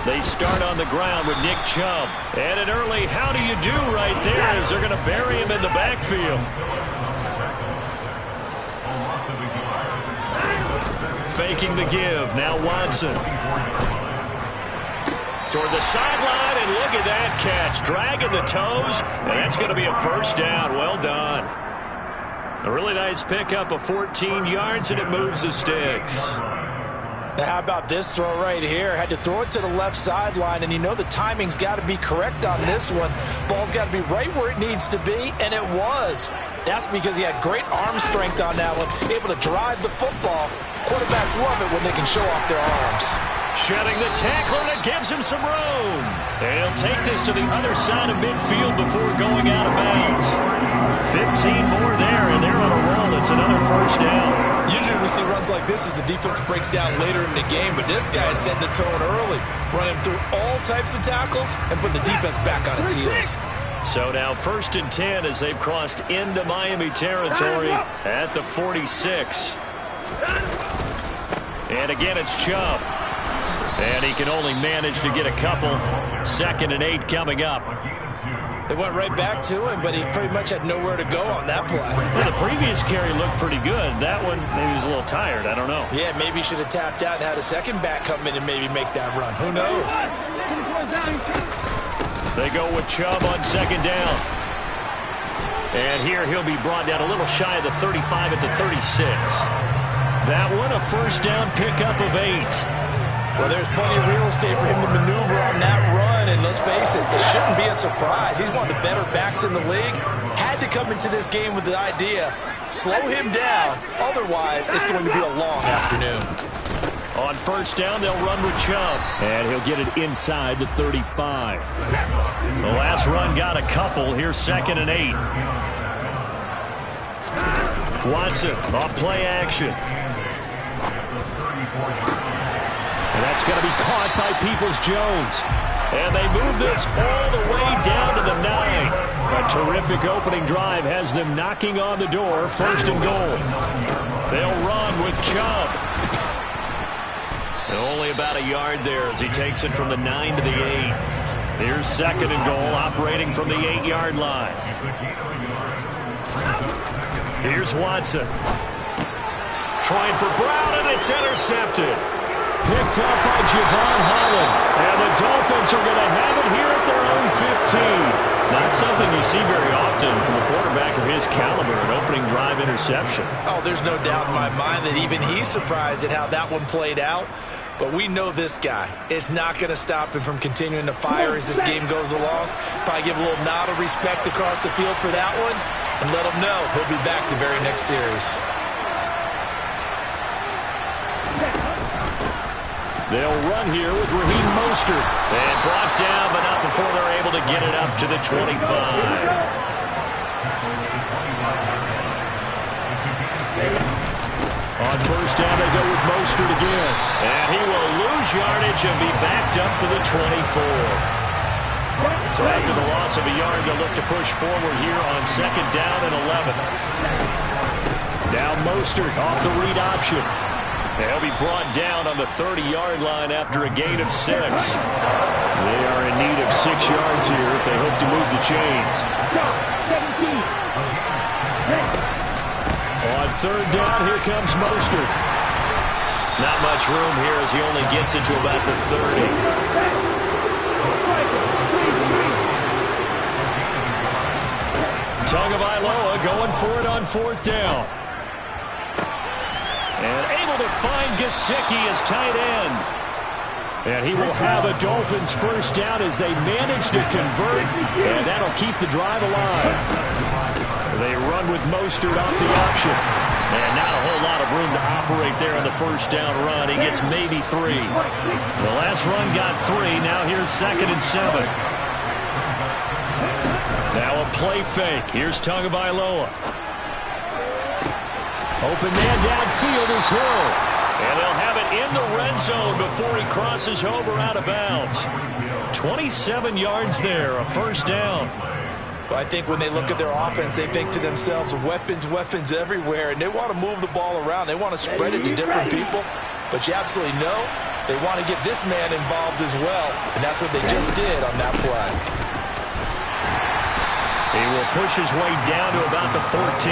They start on the ground with Nick Chubb. And an early how do you do right there as they're going to bury him in the backfield. Faking the give. Now Watson. Toward the sideline, and look at that catch. Dragging the toes, and that's going to be a first down. Well done. A really nice pickup of 14 yards, and it moves the sticks. Now how about this throw right here? Had to throw it to the left sideline, and you know the timing's got to be correct on this one. Ball's got to be right where it needs to be, and it was. That's because he had great arm strength on that one, able to drive the football. Quarterbacks love it when they can show off their arms. Shedding the tackler, and it gives him some room. And he'll take this to the other side of midfield before going out of bounds. 15 more there, and they're on a roll. It's another first down. Usually we see runs like this as the defense breaks down later in the game, but this guy is setting the tone early, running through all types of tackles and putting the defense back on its heels. So now 1st and 10 as they've crossed into Miami territory at the 46. And again, it's Chubb. And he can only manage to get a couple. 2nd and 8 coming up. They went right back to him, but he pretty much had nowhere to go on that play. Well, the previous carry looked pretty good. That one, maybe he was a little tired. I don't know. Yeah, maybe he should have tapped out and had a second back come in and maybe make that run. Who knows? They go with Chubb on 2nd down. And here he'll be brought down a little shy of the 35 at the 36. That one, a first down pickup of 8. Well, there's plenty of real estate for him to maneuver on that run, and let's face it, it shouldn't be a surprise. He's one of the better backs in the league. Had to come into this game with the idea, slow him down, otherwise it's going to be a long afternoon. On 1st down, they'll run with Chubb, and he'll get it inside the 35. The last run got a couple. Here's 2nd and 8. Watson off play action. And that's going to be caught by Peoples-Jones. And they move this all the way down to the 9. A terrific opening drive has them knocking on the door. 1st and goal. They'll run with Chubb. And only about a yard there as he takes it from the 9 to the 8. Here's 2nd and goal, operating from the 8-yard line. Here's Watson. Trying for Brown, and it's intercepted. Picked up by Javon Holland. And the Dolphins are going to have it here at their own 15. Not something you see very often from a quarterback of his caliber, an opening drive interception. Oh, there's no doubt in my mind that even he's surprised at how that one played out. But we know this guy is not going to stop him from continuing to fire as this game goes along. Probably give a little nod of respect across the field for that one and let him know he'll be back the very next series. They'll run here with Raheem Mostert. And brought down, but not before they're able to get it up to the 25. On 1st down, they go with Mostert again. And he will lose yardage and be backed up to the 24. So after the loss of a yard, they'll look to push forward here on 2nd down and 11. Now Mostert off the read option. They'll be brought down on the 30-yard line after a gain of 6. They are in need of 6 yards here if they hope to move the chains. On 3rd down, here comes Mostert. Not much room here as he only gets it to about the 30. Tagovailoa going for it on 4th down. And able to find Gesicki as tight end. And he will have a Dolphins first down as they manage to convert. And that'll keep the drive alive. They run with Mostert off the option. And not a whole lot of room to operate there on the first down run. He gets maybe 3. The last run got 3. Now here's 2nd and 7. Now a play fake. Here's Tagovailoa. Open man downfield is Hill. And they'll have it in the red zone before he crosses over out of bounds. 27 yards there, a first down. Well, I think when they look at their offense, they think to themselves, weapons, weapons everywhere, and they want to move the ball around. They want to spread it to different people, but you absolutely know They want to get this man involved as well, and that's what they just did on that play. He will push his way down to about the 14.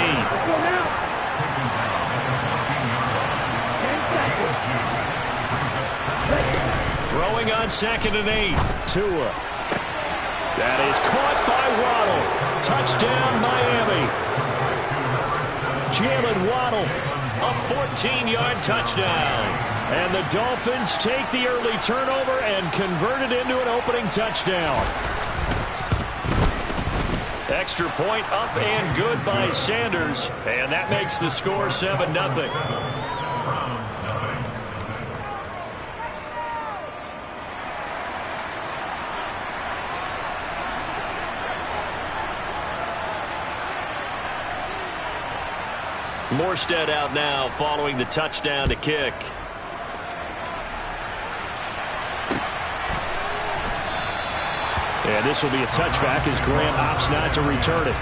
Throwing on 2nd and 8. Tua. That is caught by Waddle. Touchdown, Miami. Jalen Waddle, a 14-yard touchdown. And the Dolphins take the early turnover and convert it into an opening touchdown. Extra point up and good by Sanders. And that makes the score 7-0. Morstead out now following the touchdown to kick. And this will be a touchback as Graham opts not to return it.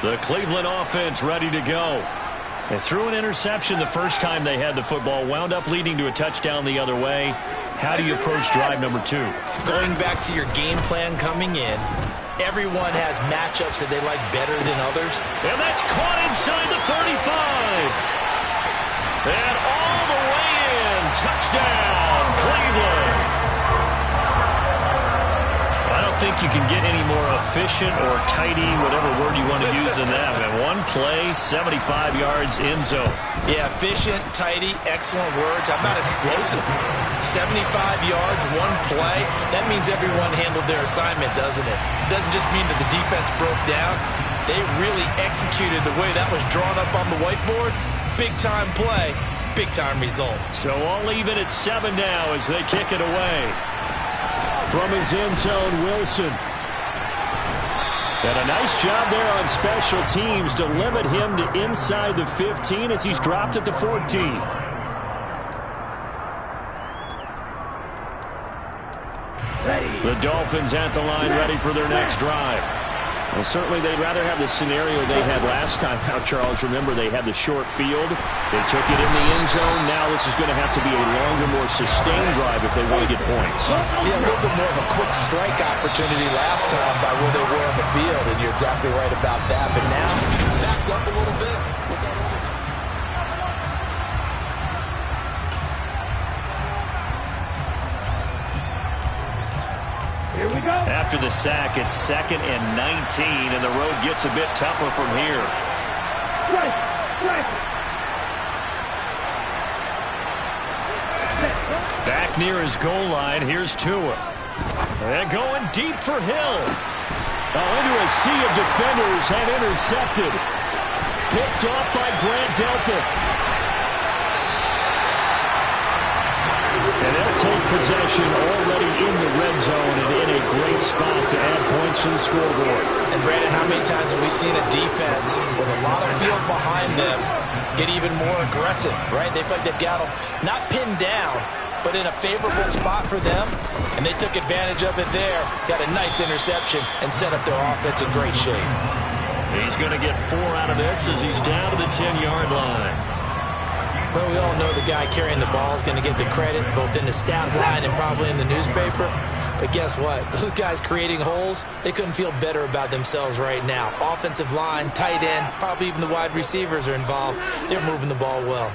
The Cleveland offense ready to go. They threw an interception the first time they had the football, wound up leading to a touchdown the other way. How do you approach drive number 2? Going back to your game plan coming in, everyone has matchups that they like better than others. And that's caught inside the 35. And all the way in. Touchdown, Cleveland. I don't think you can get any more efficient or tidy, whatever word you want to use in that. And one play, 75 yards in zone. Yeah, efficient, tidy, excellent words. How about explosive? 75 yards, one play. That means everyone handled their assignment, doesn't it? It doesn't just mean that the defense broke down. They really executed the way that was drawn up on the whiteboard. Big-time play, big-time result. So all even at 7 now as they kick it away. From his end zone, Wilson. And a nice job there on special teams to limit him to inside the 15 as he's dropped at the 14. The Dolphins at the line ready for their next drive. Well, certainly they'd rather have the scenario they had last time out, Charles. Remember, they had the short field. They took it in the end zone. Now this is going to have to be a longer, more sustained drive if they want to get points. Yeah, a little bit more of a quick strike opportunity last time by where they were on the field, and you're exactly right about that. But now, backed up a little bit. What's that? Here we go. After the sack, it's 2nd and 19, and the road gets a bit tougher from here. Back near his goal line, here's Tua. And going deep for Hill. Into a sea of defenders and intercepted. Picked off by Grant Delpit. And they'll take possession already in the red zone and in a great spot to add points to the scoreboard. And Brandon, how many times have we seen a defense with a lot of field behind them get even more aggressive, right? They feel like they've got them not pinned down, but in a favorable spot for them, and they took advantage of it there. Got a nice interception and set up their offense in great shape. He's going to get 4 out of this as he's down to the 10-yard line. Well, we all know the guy carrying the ball is going to get the credit both in the stat line and probably in the newspaper. But guess what? Those guys creating holes, they couldn't feel better about themselves right now. Offensive line, tight end, probably even the wide receivers are involved. They're moving the ball well.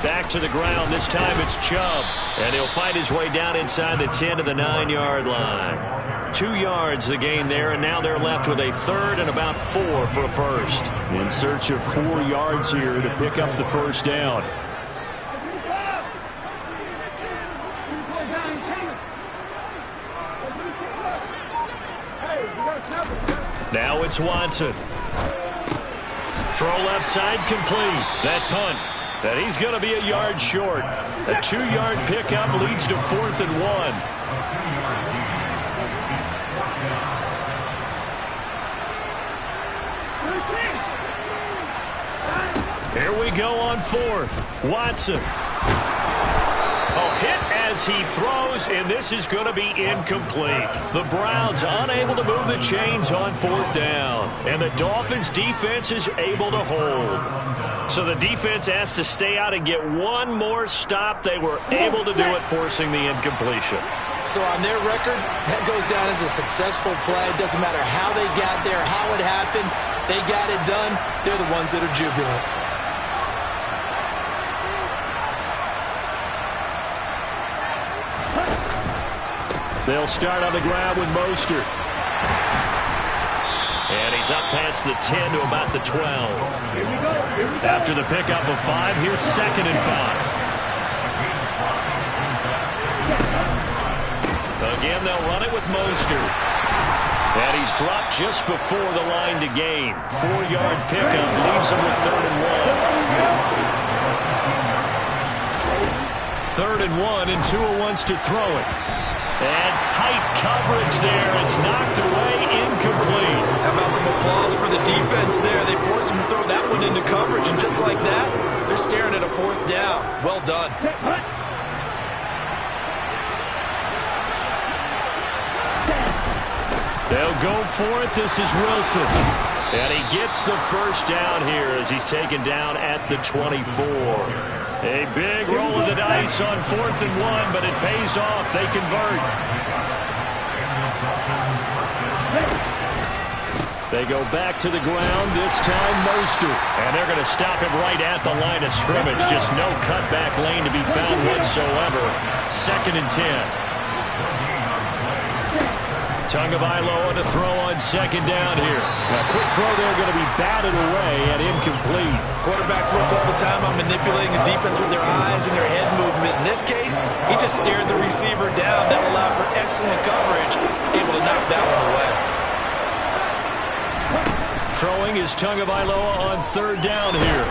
Back to the ground. This time it's Chubb. And he'll fight his way down inside the 10 to the 9-yard line. 2 yards the gain there, and now they're left with a 3rd and about 4 for a first. In search of 4 yards here to pick up the first down. Now it's Watson. Throw left side complete. That's Hunt. And he's going to be a yard short. A 2-yard pickup leads to 4th and 1. Here we go on fourth. Watson. Hit as he throws, and this is going to be incomplete. The Browns unable to move the chains on fourth down, and the Dolphins' defense is able to hold. So the defense has to stay out and get one more stop. They were able to do it, forcing the incompletion. So on their record, that goes down as a successful play. It doesn't matter how they got there, how it happened. They got it done. They're the ones that are jubilant. They'll start on the ground with Mostert. And he's up past the 10 to about the 12. After the pickup of 5, here's 2nd and 5. Again, they'll run it with Mostert. And he's dropped just before the line to gain. 4-yard pickup leaves him with 3rd and 1. 3rd and 1, and Tua wants to throw it. And tight coverage there. It's knocked away, incomplete. How about some applause for the defense there? They forced him to throw that one into coverage, and just like that, they're staring at a 4th down. Well done. They'll go for it. This is Wilson. And he gets the 1st down here as he's taken down at the 24. A big roll of the dice on 4th and 1, but it pays off. They convert. They go back to the ground, this time Mostert. And they're going to stop him right at the line of scrimmage. Just no cutback lane to be found whatsoever. 2nd and 10. Tagovailoa to throw on 2nd down here. A quick throw there going to be batted away and incomplete. Quarterbacks work all the time on manipulating the defense with their eyes and their head movement. In this case, he just stared the receiver down. That allowed for excellent coverage, able to knock that one away. Throwing is Tagovailoa on 3rd down here.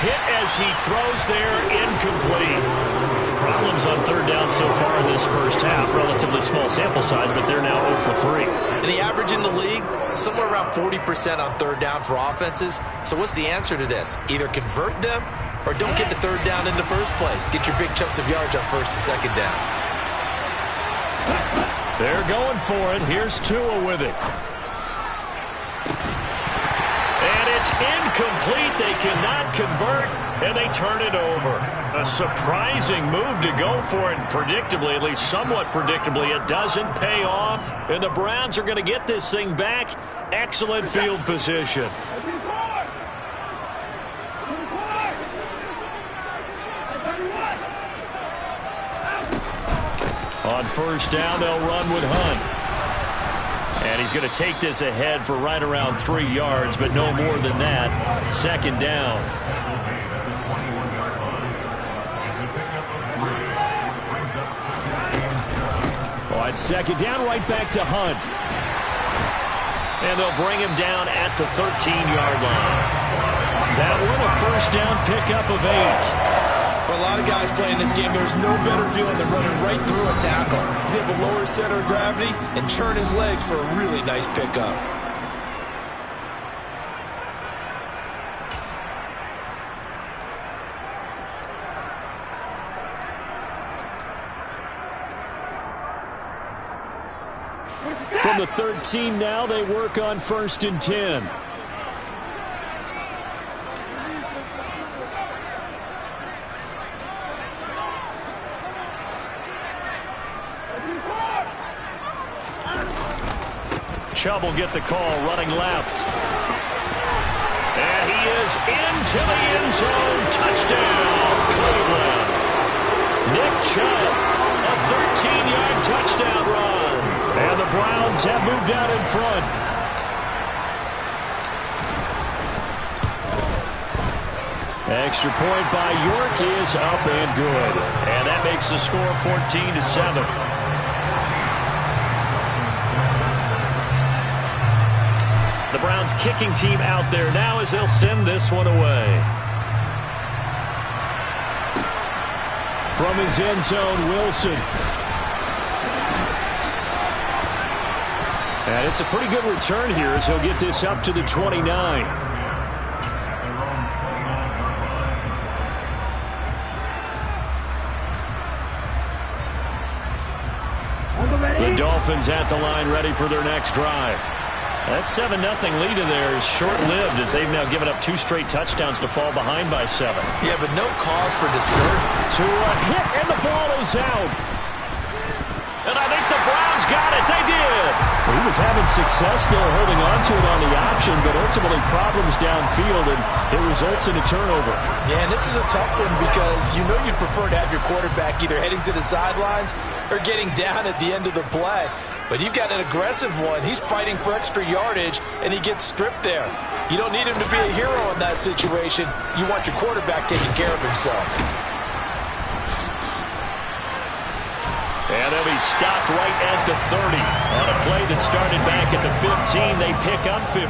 Hit as he throws there, incomplete. Problems on 3rd down so far in this first half. Relatively small sample size, but they're now 0 for 3. And the average in the league, somewhere around 40% on 3rd down for offenses. So what's the answer to this? Either convert them or don't get the 3rd down in the first place. Get your big chunks of yards on 1st and 2nd down. They're going for it. Here's Tua with it. And it's incomplete. They cannot convert, and they turn it over. A surprising move to go for it, and predictably, at least somewhat predictably, it doesn't pay off. And the Browns are going to get this thing back. Excellent field position. On 1st down, they'll run with Hunt. And he's going to take this ahead for right around 3 yards, but no more than that. 2nd down. On 2nd down, right back to Hunt. And they'll bring him down at the 13-yard line. That one, a 1st down pickup of 8. For a lot of guys playing this game, there's no better feeling than running right through a tackle. He's able to lower his center of gravity and churn his legs for a really nice pickup. From the 13 now, they work on 1st and 10. Chubb will get the call, running left. And he is into the end zone. Touchdown, Cleveland. Nick Chubb, a 13-yard touchdown run. And the Browns have moved out in front. Extra point by York is up and good. And that makes the score 14-7. The Browns kicking team out there now as they'll send this one away. From his end zone, Wilson. And it's a pretty good return here as he'll get this up to the 29. Dolphins at the line ready for their next drive. That 7-0 lead in there is short-lived as they've now given up 2 straight touchdowns to fall behind by 7. Yeah, but no cause for discouragement. To a hit, and the ball is out. And I think the Browns got it. They did. Well, he was having success there holding on to it on the option, but ultimately problems downfield, and it results in a turnover. Yeah, and this is a tough one because you know you'd prefer to have your quarterback either heading to the sidelines or getting down at the end of the play. But you've got an aggressive one. He's fighting for extra yardage, and he gets stripped there. You don't need him to be a hero in that situation. You want your quarterback taking care of himself. And they'll be stopped right at the 30. On a play that started back at the 15, they pick up 15.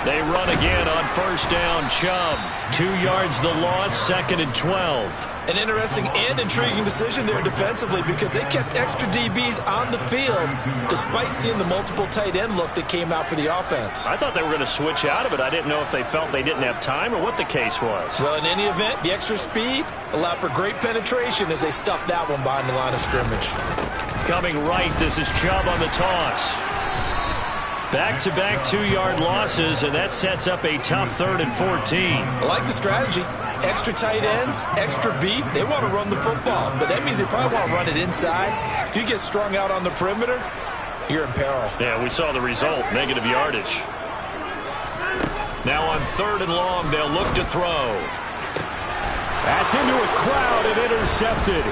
They run again on first down. Chubb. 2 yards the loss, 2nd and 12. An interesting and intriguing decision there defensively because they kept extra DBs on the field despite seeing the multiple tight end look that came out for the offense. I thought they were going to switch out of it. I didn't know if they felt they didn't have time or what the case was. Well, in any event, the extra speed allowed for great penetration as they stuffed that one behind the line of scrimmage. Coming right, this is Chubb on the toss. Back-to-back 2-yard losses, and that sets up a tough 3rd and 14. I like the strategy. Extra tight ends, extra beef. They want to run the football, but that means they probably want to run it inside. If you get strung out on the perimeter, you're in peril. Yeah, we saw the result, negative yardage. Now on 3rd and long, they'll look to throw. That's into a crowd and intercepted.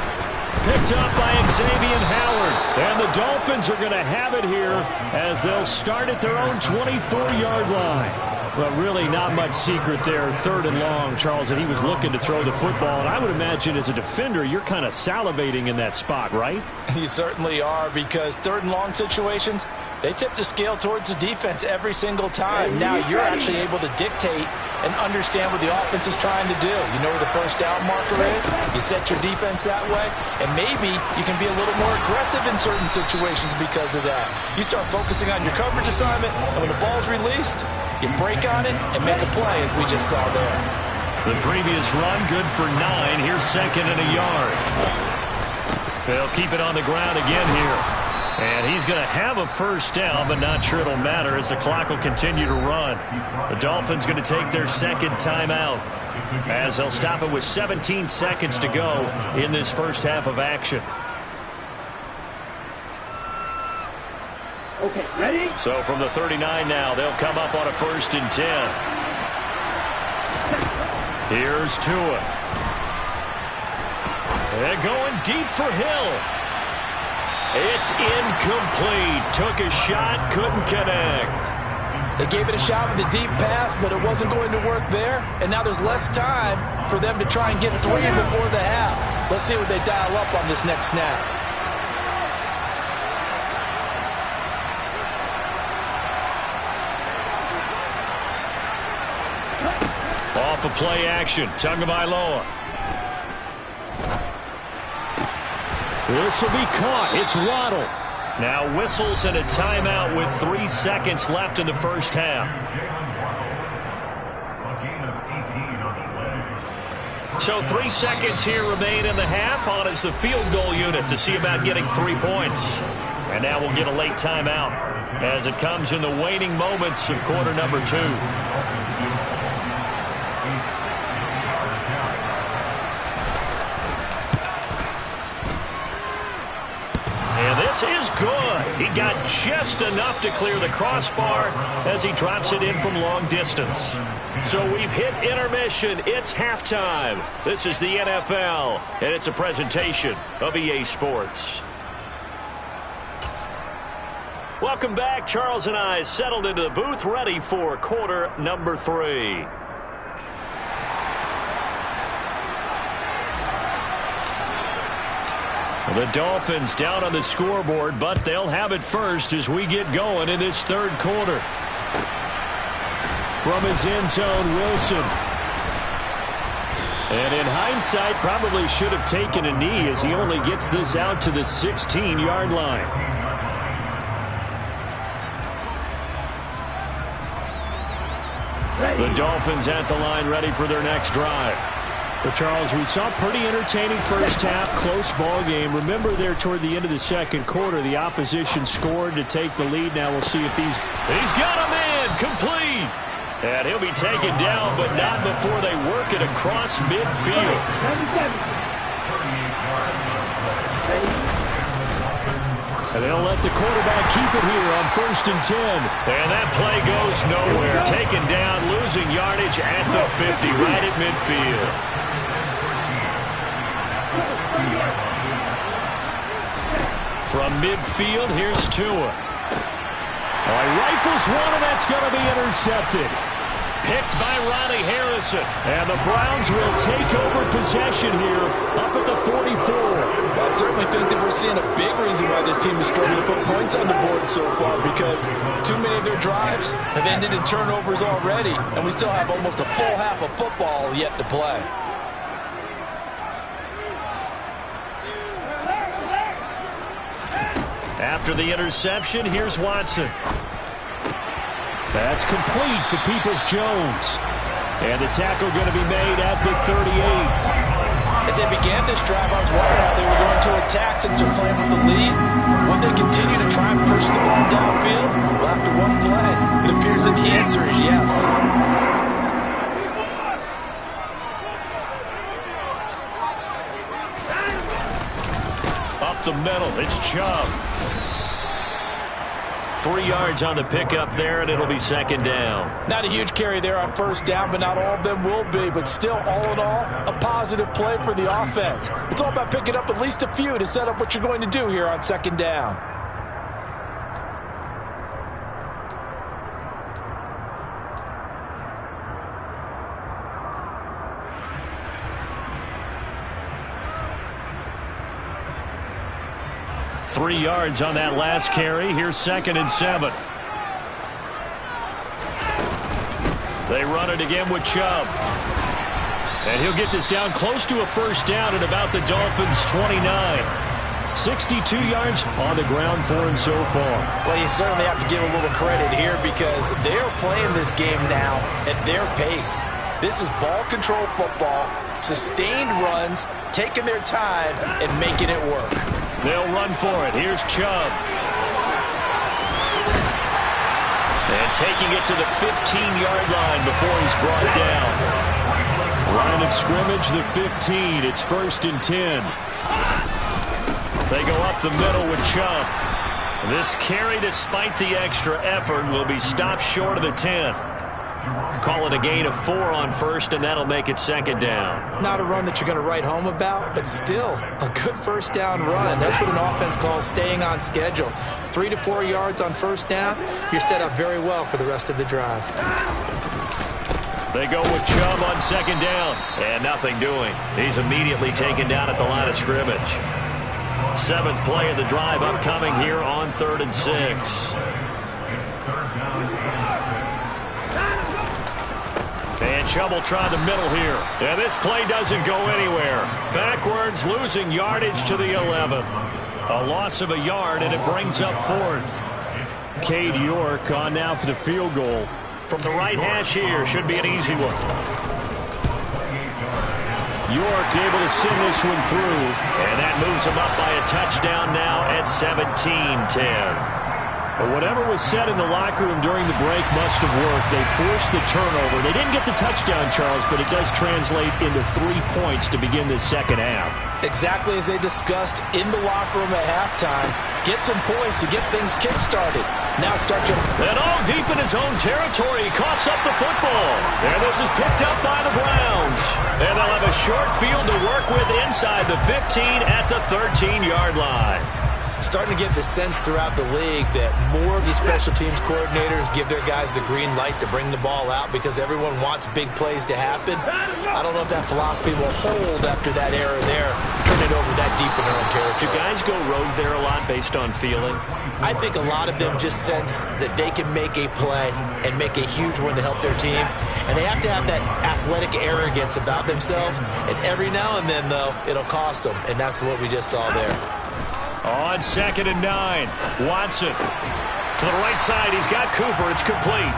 Picked up by Xavier Howard. And the Dolphins are going to have it here as they'll start at their own 24-yard line. Well, really not much secret there. 3rd and long, Charles, and he was looking to throw the football. And I would imagine as a defender, you're kind of salivating in that spot, right? You certainly are, because 3rd and long situations, they tip the scale towards the defense every single time. Now you're actually able to dictate and understand what the offense is trying to do. You know where the first down marker is. You set your defense that way, and maybe you can be a little more aggressive in certain situations because of that. You start focusing on your coverage assignment, and when the ball's released, you break on it and make a play, as we just saw there. The previous run, good for 9. Here's 2nd and a yard. They'll keep it on the ground again here. And he's going to have a first down, but not sure it'll matter as the clock will continue to run. The Dolphins going to take their 2nd timeout as they'll stop it with 17 seconds to go in this first half of action. Okay, ready? So from the 39 now, they'll come up on a 1st and 10. Here's Tua. They're going deep for Hill. It's incomplete. Took a shot, couldn't connect. They gave it a shot with a deep pass, but it wasn't going to work there. And now there's less time for them to try and get 3 before the half. Let's see what they dial up on this next snap. Off of play action, Tagovailoa. This will be caught. It's Waddle. Now whistles and a timeout with 3 seconds left in the first half. So 3 seconds here remain in the half. On is the field goal unit to see about getting 3 points. And now we'll get a late timeout as it comes in the waning moments of quarter number 2. And this is good. He got just enough to clear the crossbar as he drops it in from long distance. So we've hit intermission. It's halftime. This is the NFL, and it's a presentation of EA Sports. Welcome back. Charles and I settled into the booth, ready for quarter number 3. The Dolphins down on the scoreboard, but they'll have it first as we get going in this 3rd quarter. From his end zone, Wilson. And in hindsight, probably should have taken a knee as he only gets this out to the 16-yard line. The Dolphins at the line ready for their next drive. Well, Charles, we saw a pretty entertaining first half, close ball game. Remember there toward the end of the second quarter, the opposition scored to take the lead. Now we'll see if these... He's got a man, complete. And he'll be taken down, but not before they work it across midfield. And they'll let the quarterback keep it here on 1st and 10. And that play goes nowhere. Taken down, losing yardage at the 50, right at midfield. From midfield, here's Tua. Oh, he rifles one, and that's going to be intercepted. Picked by Ronnie Harrison. And the Browns will take over possession here up at the 44. I certainly think that we're seeing a big reason why this team is struggling to put points on the board so far, because too many of their drives have ended in turnovers already, and we still have almost a full half of football yet to play. After the interception, here's Watson. That's complete to Peoples-Jones. And the tackle going to be made at the 38. As they began this drive, I was wondering how they were going to attack since they're playing with the lead. Would they continue to try and push the ball downfield? Well, after one play, it appears that the answer is yes. Up the middle, it's Chubb. 3 yards on the pickup there, and it'll be 2nd down. Not a huge carry there on 1st down, but not all of them will be. But still, all in all, a positive play for the offense. It's all about picking up at least a few to set up what you're going to do here on 2nd down. Three yards on that last carry. Here's 2nd and 7. They run it again with Chubb. And he'll get this down close to a 1st down at about the Dolphins' 29. 62 yards on the ground for him so far. Well, you certainly have to give a little credit here because they're playing this game now at their pace. This is ball control football, sustained runs, taking their time and making it work. They'll run for it. Here's Chubb. And taking it to the 15-yard line before he's brought down. Line of scrimmage, the 15. It's 1st and 10. They go up the middle with Chubb. This carry, despite the extra effort, will be stopped short of the 10. Call it a gain of 4 on 1st, and that'll make it 2nd down. Not a run that you're going to write home about, but still a good 1st down run. That's what an offense calls staying on schedule. 3 to 4 yards on 1st down, you're set up very well for the rest of the drive. They go with Chubb on 2nd down, and nothing doing. He's immediately taken down at the line of scrimmage. 7th play of the drive upcoming here on 3rd and 6. And Chubb will try the middle here. And this play doesn't go anywhere. Backwards, losing yardage to the 11. A loss of a yard, and it brings up 4th. Cade York on now for the field goal. From the right hash here, should be an easy one. York able to send this one through. And that moves him up by a touchdown now at 17-10. But whatever was said in the locker room during the break must have worked. They forced the turnover. They didn't get the touchdown, Charles, but it does translate into 3 points to begin this 2nd half. Exactly as they discussed in the locker room at halftime. Get some points to get things kick-started. Now it's starting to... And all deep in his own territory, he coughs up the football. And this is picked up by the Browns. And they'll have a short field to work with inside the 15 at the 13-yard line. Starting to get the sense throughout the league that more of the special teams coordinators give their guys the green light to bring the ball out because everyone wants big plays to happen. I don't know if that philosophy will hold after that era there. Turn it over that deep in their own territory. Do guys go rogue there a lot based on feeling? I think a lot of them just sense that they can make a play and make a huge one to help their team. And they have to have that athletic arrogance about themselves. And every now and then, though, it'll cost them. And that's what we just saw there. On 2nd and 9, Watson to the right side. He's got Cooper. It's complete.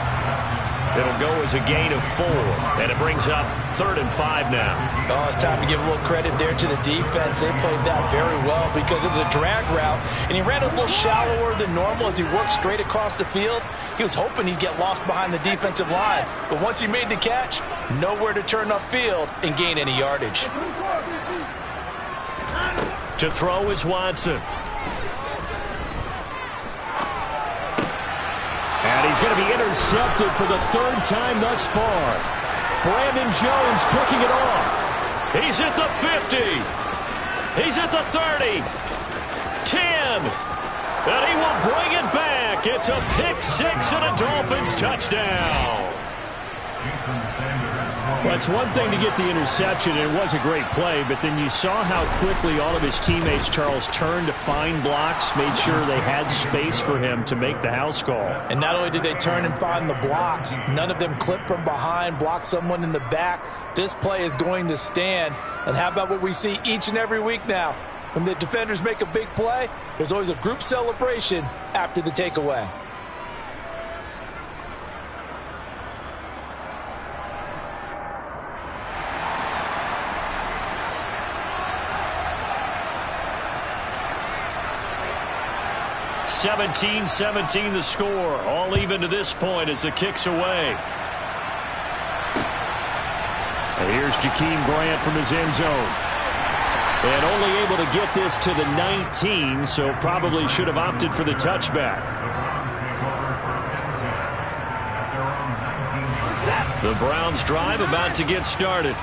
It'll go as a gain of 4, and it brings up 3rd and 5 now. Oh, it's time to give a little credit there to the defense. They played that very well because it was a drag route, and he ran a little shallower than normal as he worked straight across the field. He was hoping he'd get lost behind the defensive line, but once he made the catch, nowhere to turn upfield and gain any yardage. To throw is Watson. And he's going to be intercepted for the 3rd time thus far. Brandon Jones picking it off. He's at the 50. He's at the 30. 10. And he will bring it back. It's a pick 6 and a Dolphins touchdown. Well, it's one thing to get the interception, and it was a great play, but then you saw how quickly all of his teammates, Charles, turned to find blocks, made sure they had space for him to make the house call. And not only did they turn and find the blocks, none of them clipped from behind, blocked someone in the back. This play is going to stand. And how about what we see each and every week now? When the defenders make a big play, there's always a group celebration after the takeaway. (17-17) the score. All even to this point as the kick's away. And here's Jakeem Grant from his end zone. And only able to get this to the 19, so probably should have opted for the touchback. The Browns drive about to get started.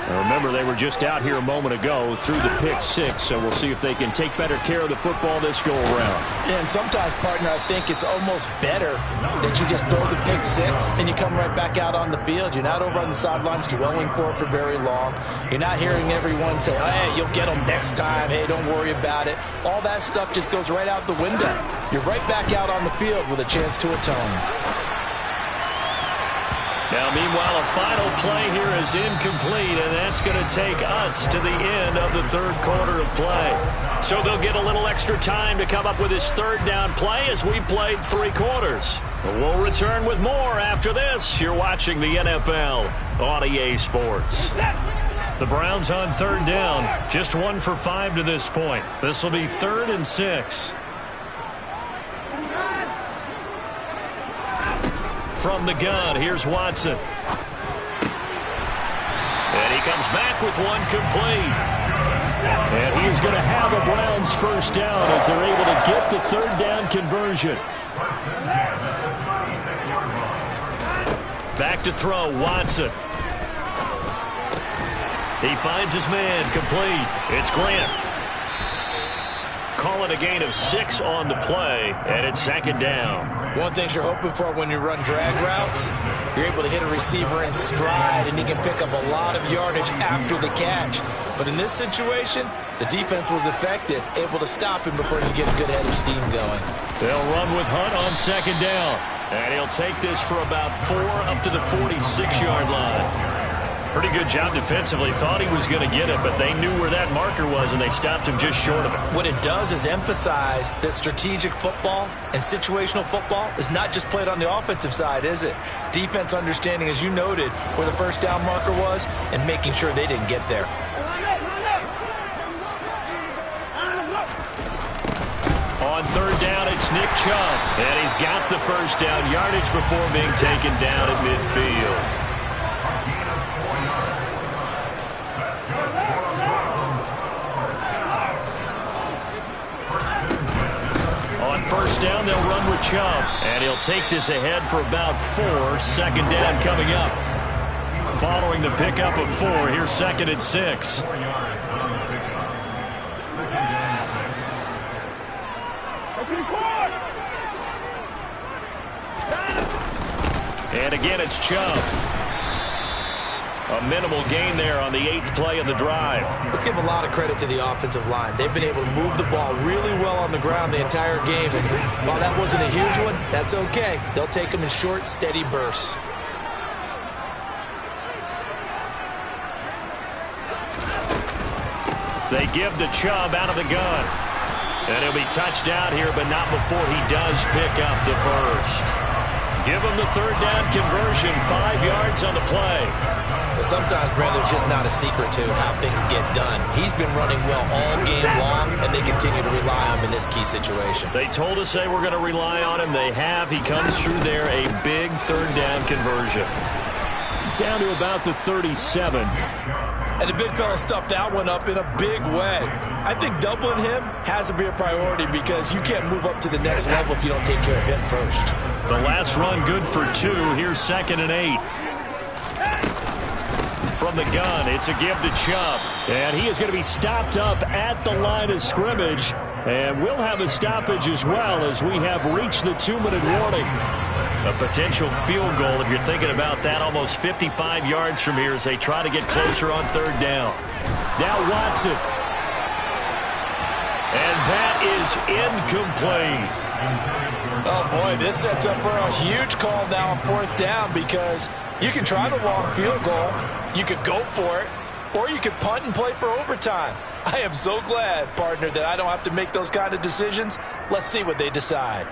Now remember, they were just out here a moment ago through the pick 6, so we'll see if they can take better care of the football this go-around. Yeah, and sometimes, partner, I think it's almost better that you just throw the pick 6 and you come right back out on the field. You're not over on the sidelines dwelling for it for very long. You're not hearing everyone say, oh, hey, you'll get them next time. Hey, don't worry about it. All that stuff just goes right out the window. You're right back out on the field with a chance to atone. Now, meanwhile, a final play here is incomplete, and that's going to take us to the end of the 3rd quarter of play. So they'll get a little extra time to come up with his 3rd down play as we played 3 quarters. But we'll return with more after this. You're watching the NFL on EA Sports. The Browns on 3rd down, just 1 for 5 to this point. This will be 3rd and 6. From the gun, here's Watson. And he comes back with one complete. And he is going to have a Browns 1st down as they're able to get the 3rd down conversion. Back to throw, Watson. He finds his man, complete. It's Grant. Call it a gain of 6 on the play, and it's 2nd down. One thing you're hoping for when you run drag routes, you're able to hit a receiver in stride, and he can pick up a lot of yardage after the catch. But in this situation, the defense was effective, able to stop him before you get a good head of steam going. They'll run with Hunt on 2nd down, and he'll take this for about 4 up to the 46-yard line. Pretty good job defensively. Thought he was going to get it, but they knew where that marker was, and they stopped him just short of it. What it does is emphasize that strategic football and situational football is not just played on the offensive side, is it? Defense understanding, as you noted, where the 1st down marker was and making sure they didn't get there. On 3rd down, it's Nick Chubb, and he's got the 1st down yardage before being taken down at midfield. On 1st down, they'll run with Chubb, and he'll take this ahead for about 4. 2nd down coming up. Following the pickup of 4, here's 2nd and 6. And again, it's Chubb. A minimal gain there on the 8th play of the drive. Let's give a lot of credit to the offensive line. They've been able to move the ball really well on the ground the entire game. And while that wasn't a huge one, that's okay. They'll take them in short, steady bursts. They give to Chubb out of the gun. And he'll be touched out here, but not before he does pick up the 1st. give them the third down conversion, 5 yards on the play. But sometimes, Brandon, there's just not a secret to how things get done. He's been running well all game long, and they continue to rely on him in this key situation. They told us they were going to rely on him. They have. He comes through there, a big third down conversion. Down to about the 37. And the big fella stuffed that one up in a big way. I think doubling him has to be a priority because you can't move up to the next level if you don't take care of him first. The last run good for 2. Here's 2nd and 8. From the gun, it's a give to Chubb. And he is going to be stopped up at the line of scrimmage. And we'll have a stoppage as well as we have reached the 2-minute warning. A potential field goal, if you're thinking about that, almost 55 yards from here as they try to get closer on 3rd down. Now Watson. And that is incomplete. Oh, boy, this sets up for a huge call now on 4th down because you can try the long field goal, you could go for it, or you could punt and play for overtime. I am so glad, partner, that I don't have to make those kind of decisions. Let's see what they decide.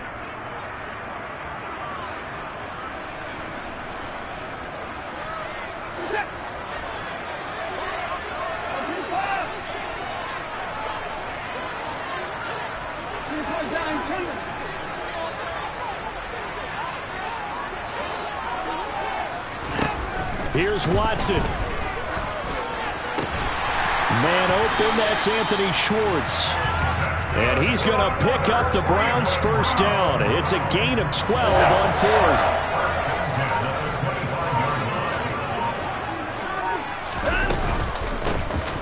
Here's Watson. Man open, that's Anthony Schwartz. And he's going to pick up the Browns' first down. It's a gain of 12 on 4th.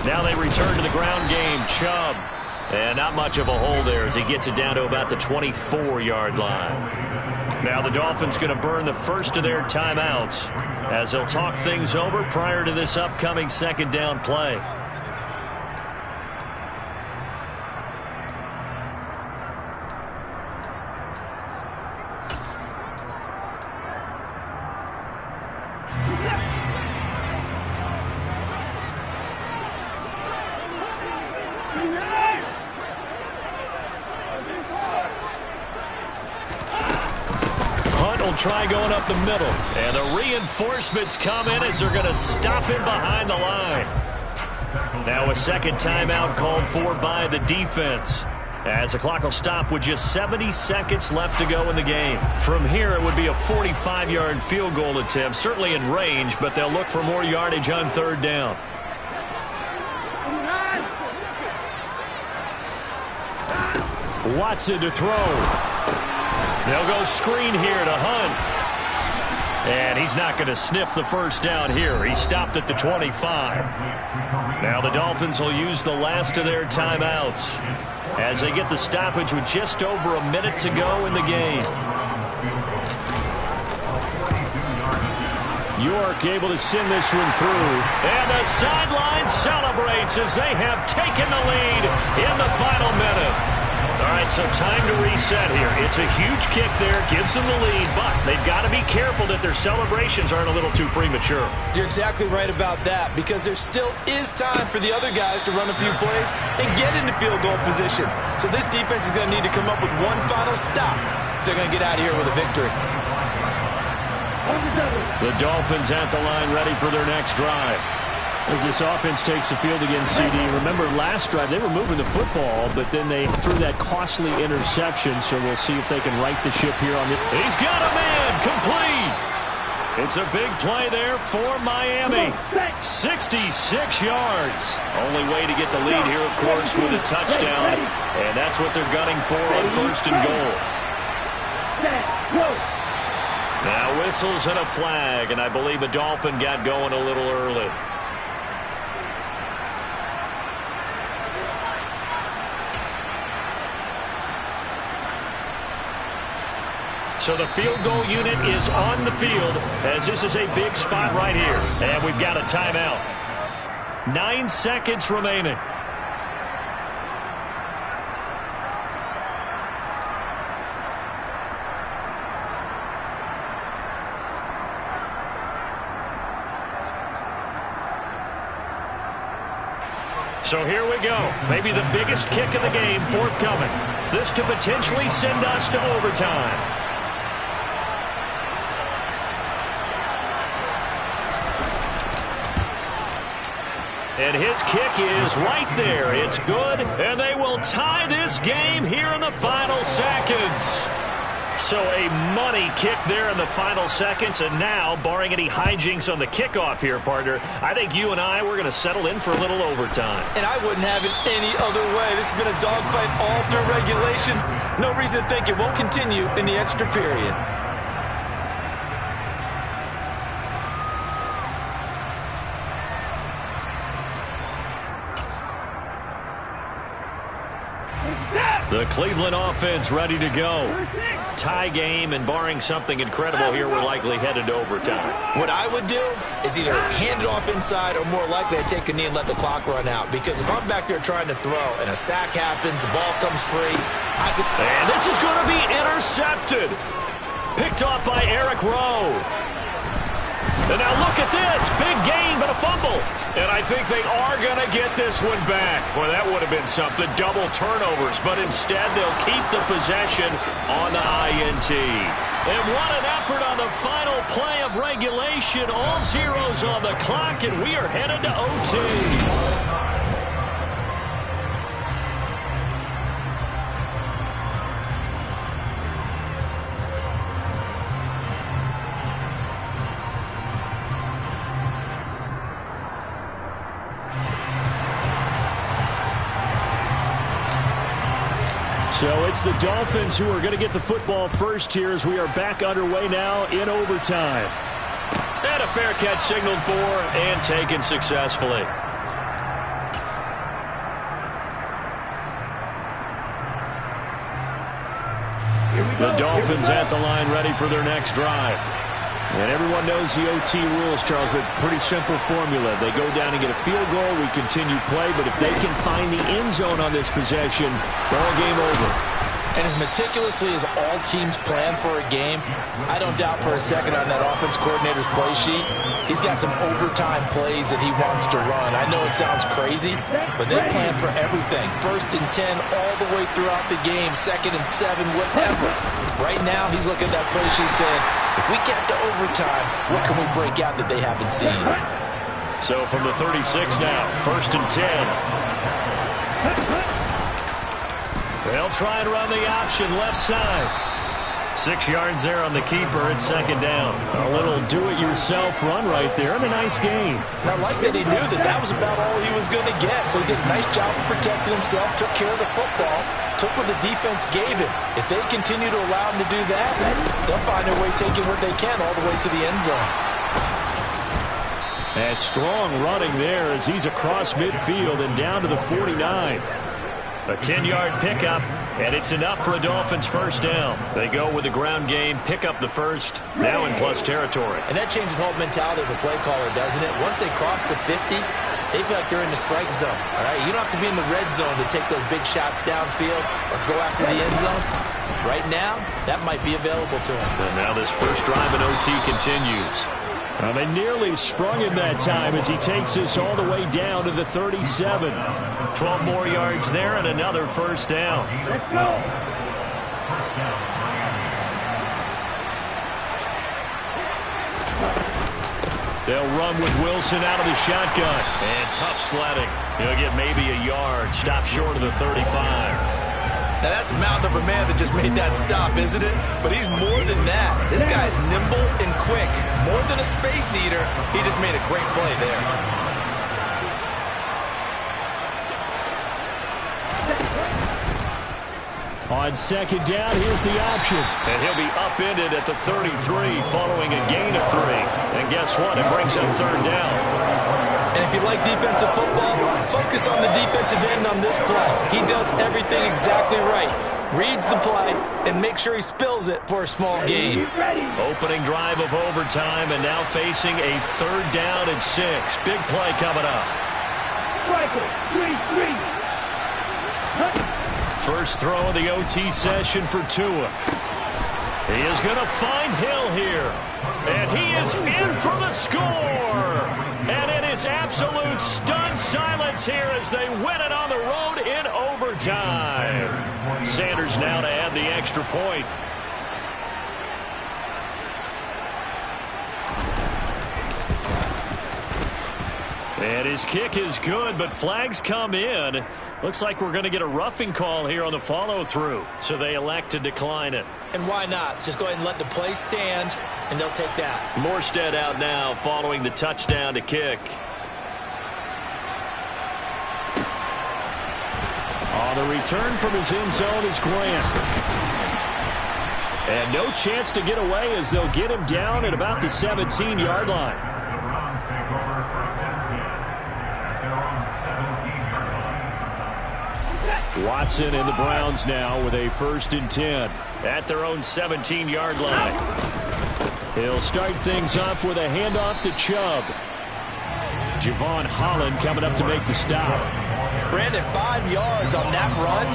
Now they return to the ground game. Chubb. And not much of a hole there as he gets it down to about the 24-yard line. Now the Dolphins going to burn the first of their timeouts as they'll talk things over prior to this upcoming 2nd down play. Try going up the middle. And the reinforcements come in as they're going to stop him behind the line. Now a 2nd timeout called for by the defense. As the clock will stop with just 70 seconds left to go in the game. From here, it would be a 45-yard field goal attempt, certainly in range, but they'll look for more yardage on 3rd down. Watson to throw. They'll go screen here to Hunt. And he's not going to sniff the first down here. He stopped at the 25. Now the Dolphins will use the last of their timeouts as they get the stoppage with just over a minute to go in the game. York able to send this one through. And the sideline celebrates as they have taken the lead in the final minute. All right, so time to reset here. It's a huge kick there, gives them the lead, but they've got to be careful that their celebrations aren't a little too premature. You're exactly right about that because there still is time for the other guys to run a few plays and get into field goal position. So this defense is going to need to come up with one final stop if they're going to get out of here with a victory. The Dolphins at the line ready for their next drive. As this offense takes the field against CD. Remember, last drive, they were moving the football, but then they threw that costly interception, so we'll see if they can right the ship here on the... He's got a man! Complete! It's a big play there for Miami. 66 yards. Only way to get the lead here, of course, with a touchdown, and that's what they're gunning for on 1st and goal. Now whistles and a flag, and I believe a Dolphin got going a little early. So the field goal unit is on the field as this is a big spot right here. And we've got a timeout. 9 seconds remaining. So here we go. Maybe the biggest kick of the game forthcoming. This to potentially send us to overtime. And his kick is right there. It's good, and they will tie this game here in the final seconds. So a money kick there in the final seconds, and now, barring any hijinks on the kickoff here, partner, I think you and I, we're going to settle in for a little overtime. And I wouldn't have it any other way. This has been a dogfight all through regulation. No reason to think it won't continue in the extra period. The Cleveland offense ready to go. Tie game, and barring something incredible here, we're likely headed to overtime. What I would do is either hand it off inside or more likely I take a knee and let the clock run out. Because if I'm back there trying to throw and a sack happens, the ball comes free, I could... And this is going to be intercepted. Picked off by Eric Rowe. And now look at this. Big gain, but a fumble. And I think they are going to get this one back. Boy, that would have been something. Double turnovers. But instead, they'll keep the possession on the INT. And what an effort on the final play of regulation. All zeros on the clock, and we are headed to OT. So it's the Dolphins who are going to get the football first here as we are back underway now in overtime. And a fair catch signaled for and taken successfully. The Dolphins at the line ready for their next drive. And everyone knows the OT rules, Charles, but pretty simple formula. They go down and get a field goal, we continue play, but if they can find the end zone on this possession, ball game over. And as meticulously as all teams plan for a game, I don't doubt for a second on that offense coordinator's play sheet, he's got some overtime plays that he wants to run. I know it sounds crazy, but they plan for everything. 1st and 10 all the way throughout the game, 2nd and 7, whatever. Right now, he's looking at that play sheet saying, if we get to overtime, what can we break out that they haven't seen? So from the 36 now, 1st and 10. They'll try and run the option left side. 6 yards there on the keeper at 2nd down. A little do-it-yourself run right there and a nice gain. And I like that he knew that was about all he was going to get. So he did a nice job of protecting himself, took care of the football, took what the defense gave him. If they continue to allow him to do that, they'll find a way taking what they can all the way to the end zone. And strong running there as he's across midfield and down to the 49. A 10-yard pickup, and it's enough for a Dolphins first down. They go with the ground game, pick up the first, now in plus territory. And that changes the whole mentality of the play caller, doesn't it? Once they cross the 50, they feel like they're in the strike zone. All right, you don't have to be in the red zone to take those big shots downfield or go after the end zone. Right now, that might be available to them. And now this first drive in OT continues. They nearly sprung him that time as he takes us all the way down to the 37. 12 more yards there and another first down. Let's go. They'll run with Wilson out of the shotgun. And tough sledding. He'll get maybe a yard. Stop short of the 35. Now, that's a mountain of a man that just made that stop, isn't it? But he's more than that. This guy's nimble and quick. More than a space eater, he just made a great play there. On 2nd down, here's the option. And he'll be upended at the 33 following a gain of 3. And guess what? It brings up 3rd down. And if you like defensive football, focus on the defensive end on this play. He does everything exactly right. Reads the play and makes sure he spills it for a small gain. Opening drive of overtime and now facing a 3rd down and 6. Big play coming up. First throw of the OT session for Tua. He is going to find Hill here. And he is in for the score. And it is absolute stunned silence here as they win it on the road in overtime. Sanders now to add the extra point. And his kick is good, but flags come in. Looks like we're going to get a roughing call here on the follow-through. So they elect to decline it. And why not? Just go ahead and let the play stand, and they'll take that. Morstead out now following the touchdown to kick. On the return from his end zone is Grant. And no chance to get away as they'll get him down at about the 17-yard line. Watson and the Browns now with a 1st and 10 at their own 17-yard line. He'll start things off with a handoff to Chubb. Javon Holland coming up to make the stop. Brandon, 5 yards on that run.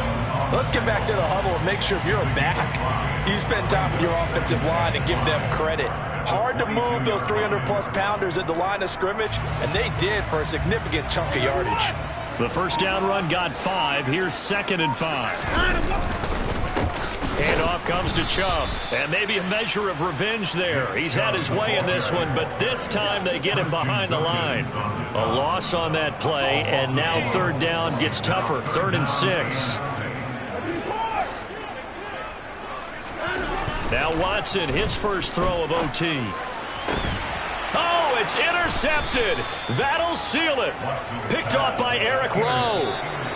Let's get back to the huddle and make sure if you're a back, you spend time with your offensive line and give them credit. Hard to move those 300-plus pounders at the line of scrimmage, and they did for a significant chunk of yardage. The first down run got 5. Here's 2nd and 5. Handoff comes to Chubb. And maybe a measure of revenge there. He's had his way in this one, but this time they get him behind the line. A loss on that play, and now 3rd down gets tougher. 3rd and 6. Now Watson, his first throw of OT. Oh, it's intercepted. That'll seal it. Picked off by Eric Rowe.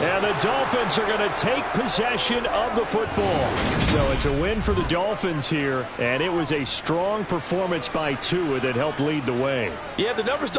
And the Dolphins are going to take possession of the football. So it's a win for the Dolphins here, and it was a strong performance by Tua that helped lead the way. Yeah, the numbers don't